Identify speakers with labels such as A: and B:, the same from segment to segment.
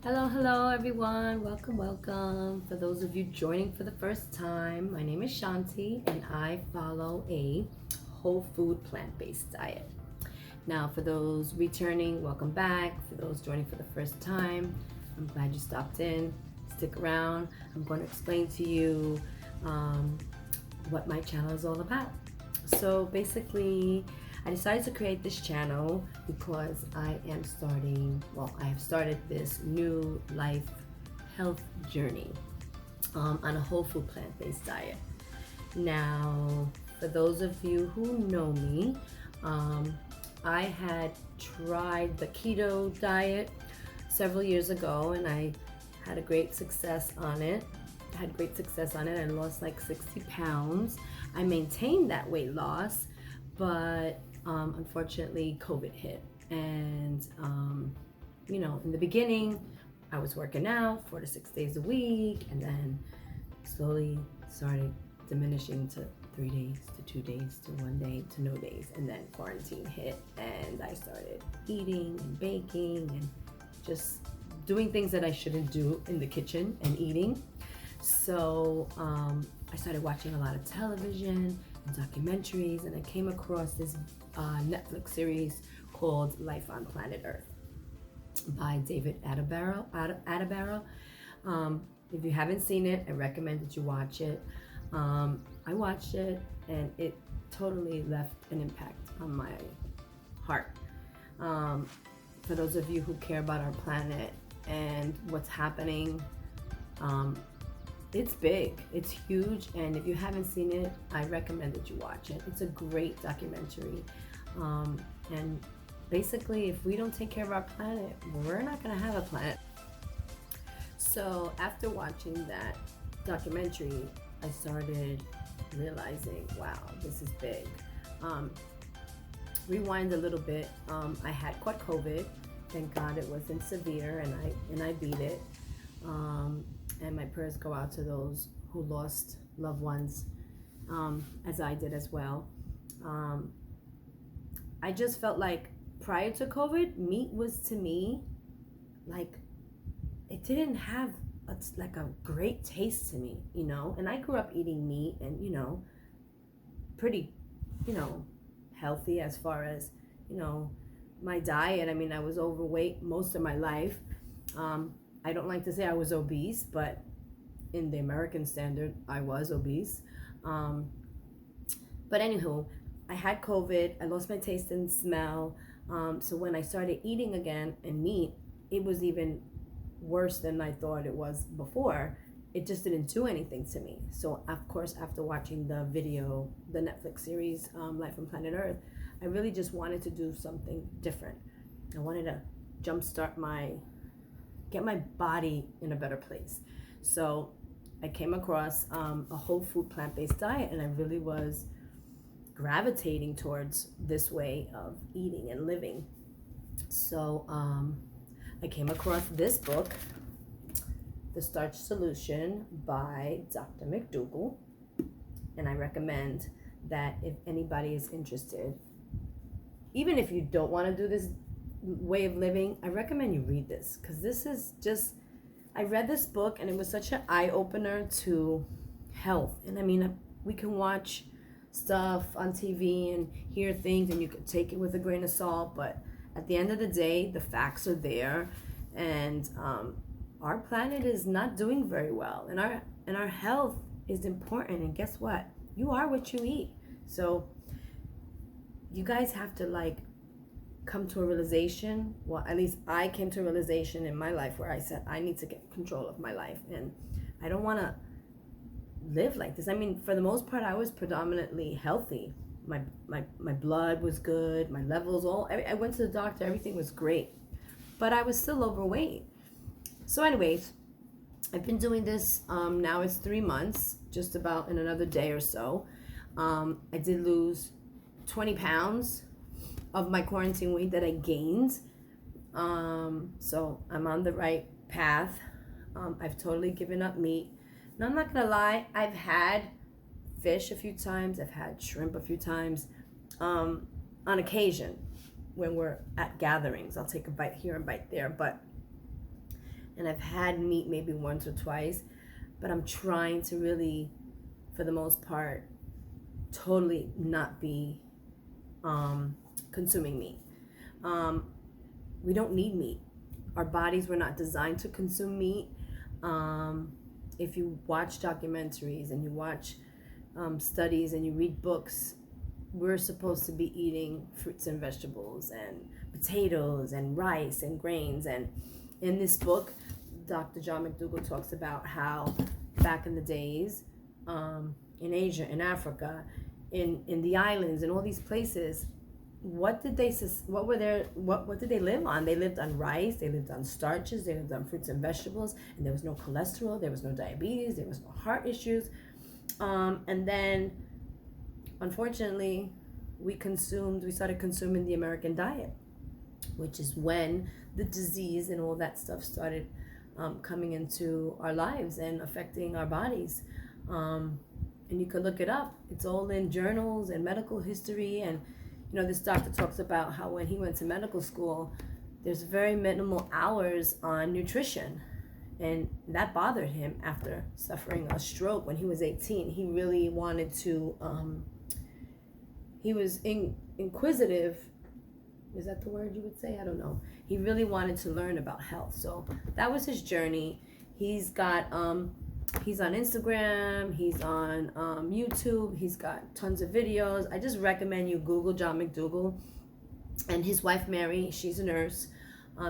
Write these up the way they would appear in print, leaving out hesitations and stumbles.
A: Hello everyone. Welcome. For those of you joining for the first time, my name is Shanti and I follow a whole food plant-based diet. Now, for those returning, welcome back. For those joining for the first time, I'm glad you stopped in. Stick around. I'm going to explain to you what my channel is all about. So basically, I decided to create this channel because I have started this new life health journey on a whole food plant-based diet. Now, for those of you who know me, I had tried the keto diet several years ago and I had a great success on it. I lost like 60 pounds. I maintained that weight loss, but unfortunately COVID hit. And in the beginning I was working out 4 to 6 days a week, and then slowly started diminishing to 3 days to 2 days to 1 day to no days. And then quarantine hit and I started eating and baking and just doing things that I shouldn't do in the kitchen and eating. So I started watching a lot of television and documentaries, and I came across this Netflix series called Life on Planet Earth by David Attenborough. If you haven't seen it, I recommend that you watch it. I watched it and it totally left an impact on my heart. For those of you who care about our planet and what's happening, it's big, it's huge, and if you haven't seen it, I recommend that you watch it. It's a great documentary. And basically, if we don't take care of our planet, we're not gonna have a planet. So after watching that documentary, I started realizing, wow, this is big. Rewind a little bit. I had caught COVID. Thank God it wasn't severe, and I beat it. And my prayers go out to those who lost loved ones, as I did as well. I just felt like prior to COVID, meat was to me like it didn't have a great taste to me, And I grew up eating meat and pretty, healthy as far as my diet. I mean, I was overweight most of my life. I don't like to say I was obese, but in the American standard, I was obese. But anywho, I had COVID. I lost my taste and smell. So when I started eating again and meat, it was even worse than I thought it was before. It just didn't do anything to me. So of course, after watching the Netflix series, Life on Planet Earth, I really just wanted to do something different. I wanted to get my body in a better place. So I came across a whole food plant-based diet, and I really was gravitating towards this way of eating and living. So I came across this book, The Starch Solution by Dr. McDougall, and I recommend that if anybody is interested, even if you don't want to do this way of living, I recommend you read this, because this is just, I read this book and it was such an eye-opener to health. And I mean, we can watch stuff on TV and hear things and you can take it with a grain of salt, but at the end of the day, the facts are there, and our planet is not doing very well, and our health is important. And guess what? You are what you eat. So you guys have to come to a realization. Well, at least I came to a realization in my life where I said I need to get control of my life, and I don't want to live like this. I mean, for the most part, I was predominantly healthy. My blood was good, my levels, I went to the doctor, everything was great, but I was still overweight. So anyways, I've been doing this, now it's 3 months, just about in another day or so. I did lose 20 pounds of my quarantine weight that I gained. So I'm on the right path. I've totally given up meat. And I'm not gonna lie, I've had fish a few times, I've had shrimp a few times, on occasion when we're at gatherings. I'll take a bite here and bite there, and I've had meat maybe once or twice, but I'm trying to really, for the most part, totally not be consuming meat. We don't need meat. Our bodies were not designed to consume meat. If you watch documentaries and you watch studies and you read books, we're supposed to be eating fruits and vegetables and potatoes and rice and grains. And in this book, Dr. John McDougall talks about how back in the days, in Asia, in Africa, in the islands, in all these places, what did they live on? They lived on rice, they lived on starches, they lived on fruits and vegetables, and there was no cholesterol, there was no diabetes, there was no heart issues. And then unfortunately we started consuming the American diet, which is when the disease and all that stuff started coming into our lives and affecting our bodies. And you could look it up. It's all in journals and medical history. And this doctor talks about how when he went to medical school, there's very minimal hours on nutrition. And that bothered him after suffering a stroke when he was 18. He really wanted to, he was inquisitive. Is that the word you would say? I don't know. He really wanted to learn about health. So that was his journey. He's got, he's on Instagram, he's on YouTube, he's got tons of videos. I just recommend you Google John McDougall and his wife Mary. She's a nurse.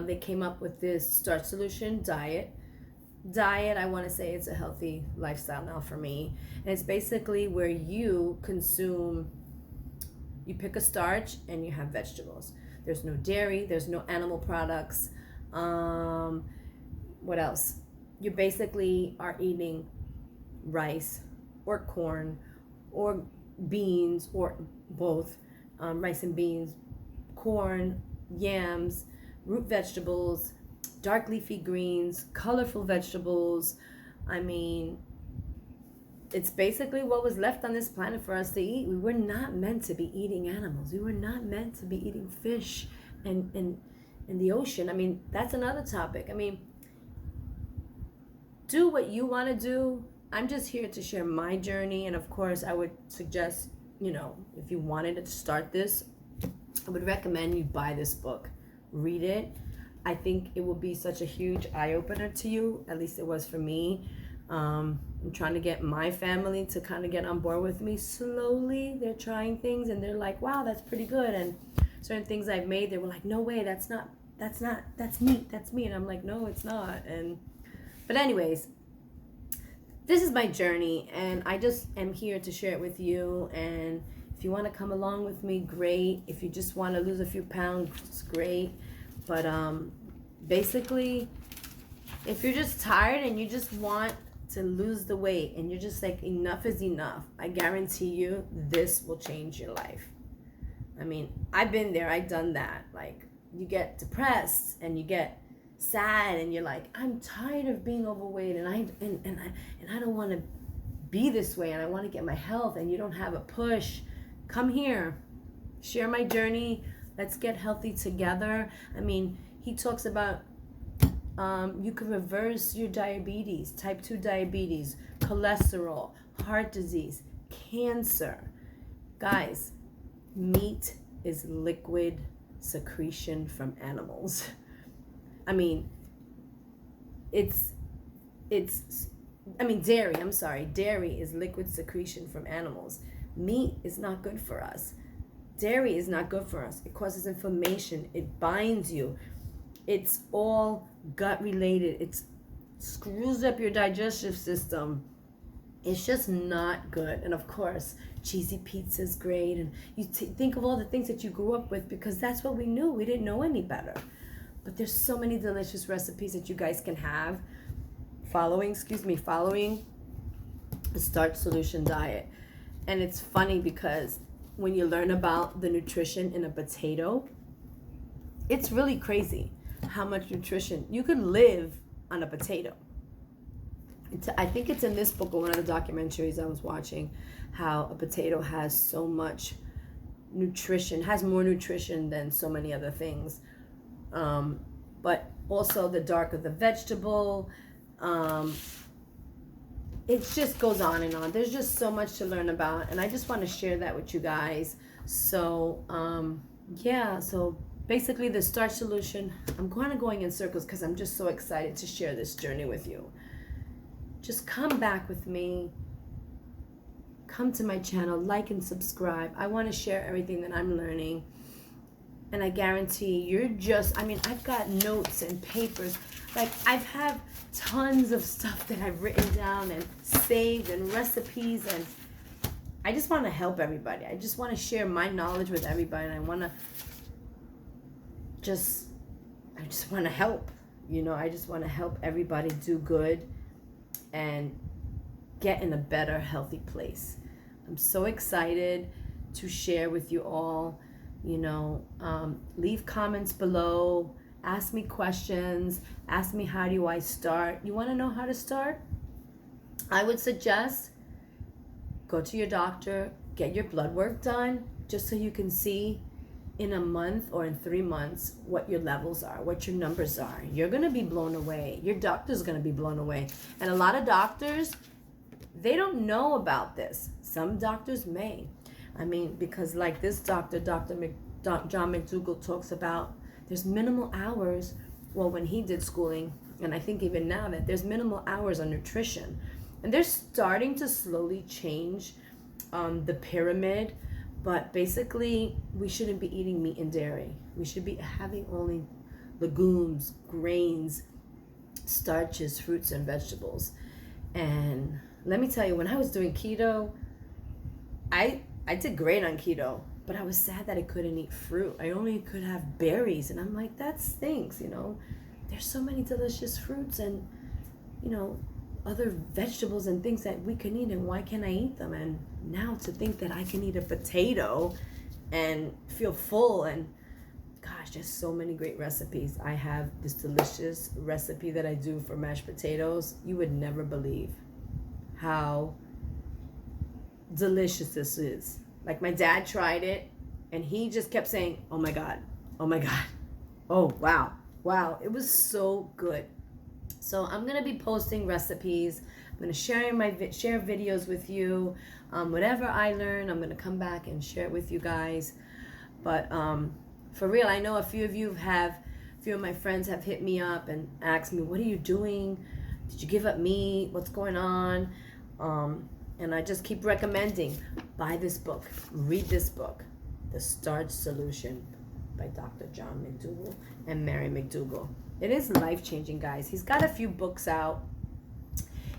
A: They came up with this Starch Solution diet. I want to say it's a healthy lifestyle now for me. And it's basically where you pick a starch and you have vegetables. There's no dairy, there's no animal products. What else? You basically are eating rice or corn or beans or both, rice and beans, corn, yams, root vegetables, dark leafy greens, colorful vegetables. I mean, it's basically what was left on this planet for us to eat. We were not meant to be eating animals. We were not meant to be eating fish and the ocean. I mean, that's another topic. I mean, do what you want to do. I'm just here to share my journey. And of course, I would suggest, if you wanted to start this, I would recommend you buy this book. Read it. I think it will be such a huge eye-opener to you. At least it was for me. I'm trying to get my family to kind of get on board with me slowly. They're trying things and they're like, wow, that's pretty good. And certain things I've made, they were like, no way, that's me. And I'm like, no, it's not. But anyways, this is my journey and I just am here to share it with you. And if you want to come along with me, great. If you just want to lose a few pounds, it's great. But basically, if you're just tired and you just want to lose the weight and you're just like, enough is enough, I guarantee you this will change your life. I mean, I've been there, I've done that. Like, you get depressed and you get sad and you're like, I'm tired of being overweight and I don't want to be this way and I want to get my health, and you don't have a push. Come here, share my journey. Let's get healthy together. I mean, he talks about you can reverse your diabetes, type 2 diabetes, cholesterol, heart disease, cancer. Guys, meat is liquid secretion from animals. I mean, dairy is liquid secretion from animals. Meat is not good for us. Dairy is not good for us. It causes inflammation. It binds you. It's all gut related. It screws up your digestive system. It's just not good. And of course, cheesy pizza is great. And you think of all the things that you grew up with because that's what we knew. We didn't know any better. But there's so many delicious recipes that you guys can have following the Starch Solution diet. And it's funny because when you learn about the nutrition in a potato, it's really crazy how much nutrition you could live on a potato. I think it's in this book or one of the documentaries I was watching, how a potato has so much nutrition, has more nutrition than so many other things. But Also, the darker the vegetable. It just goes on and on. There's just so much to learn about, and I just want to share that with you guys. So, yeah, so basically the starch solution, I'm kind of going in circles because I'm just so excited to share this journey with you. Just come back with me. Come to my channel, like and subscribe. I want to share everything that I'm learning. And I guarantee I've got notes and papers. Like, I've had tons of stuff that I've written down and saved and recipes, and I just want to help everybody. I just want to share my knowledge with everybody, and I just want to help. I just want to help everybody do good and get in a better, healthy place. I'm so excited to share with you all. Leave comments below, ask me questions, ask me how do I start. You want to know how to start? I would suggest go to your doctor, get your blood work done, just so you can see in a month or in 3 months what your levels are, what your numbers are. You're going to be blown away. Your doctor's going to be blown away. And a lot of doctors, they don't know about this. Some doctors may. Because like this doctor, John McDougall, talks about there's minimal hours, well, when he did schooling, and I think even now, that there's minimal hours on nutrition. And they're starting to slowly change the pyramid, but basically we shouldn't be eating meat and dairy. We should be having only legumes, grains, starches, fruits, and vegetables. And let me tell you, when I was doing keto, I did great on keto, but I was sad that I couldn't eat fruit. I only could have berries, and I'm like, that stinks. There's so many delicious fruits and other vegetables and things that we can eat, and why can't I eat them? And now to think that I can eat a potato and feel full, and gosh, there's so many great recipes. I have this delicious recipe that I do for mashed potatoes. You would never believe how delicious this is. Like, my dad tried it and he just kept saying, oh my God, oh my God, oh wow, it was so good. So I'm gonna be posting recipes. I'm gonna share videos with you. Whatever I learn, I'm gonna come back and share it with you guys. But for real, I know a few of my friends have hit me up and asked me, what are you doing? Did you give up meat? What's going on? And I just keep recommending, buy this book, read this book, The Starch Solution by Dr. John McDougall and Mary McDougall. It is life-changing, guys. He's got a few books out.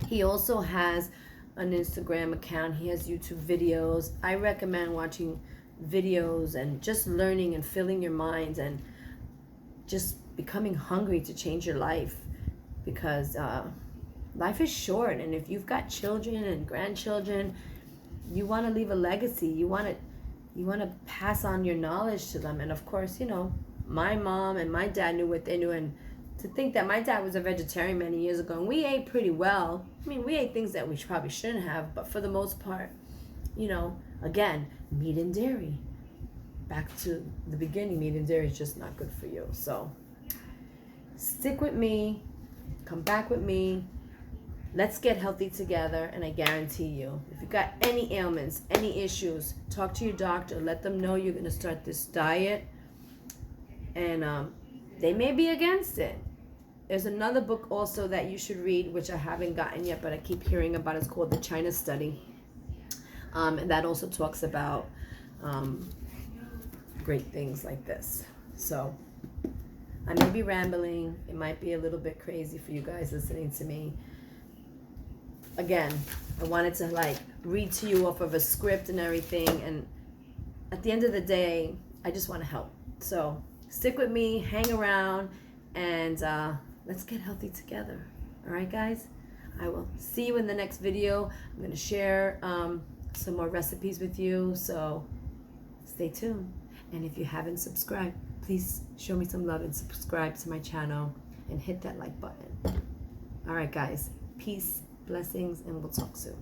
A: He also has an Instagram account. He has YouTube videos. I recommend watching videos and just learning and filling your minds and just becoming hungry to change your life, because life is short, and if you've got children and grandchildren, you want to leave a legacy. You want to pass on your knowledge to them. And of course, my mom and my dad knew what they knew, and to think that my dad was a vegetarian many years ago, and we ate pretty well. We ate things that we probably shouldn't have, but for the most part, again, meat and dairy. Back to the beginning, meat and dairy is just not good for you. So stick with me, come back with me. Let's get healthy together, and I guarantee you, if you've got any ailments, any issues, talk to your doctor. Let them know you're going to start this diet, and they may be against it. There's another book also that you should read, which I haven't gotten yet, but I keep hearing about. It's called The China Study, and that also talks about great things like this. So I may be rambling. It might be a little bit crazy for you guys listening to me. Again, I wanted to read to you off of a script and everything, and at the end of the day, I just want to help. So stick with me, hang around, and let's get healthy together. All right, guys? I will see you in the next video. I'm going to share some more recipes with you, so stay tuned. And if you haven't subscribed, please show me some love and subscribe to my channel and hit that like button. All right, guys. Peace, blessings, and we'll talk soon.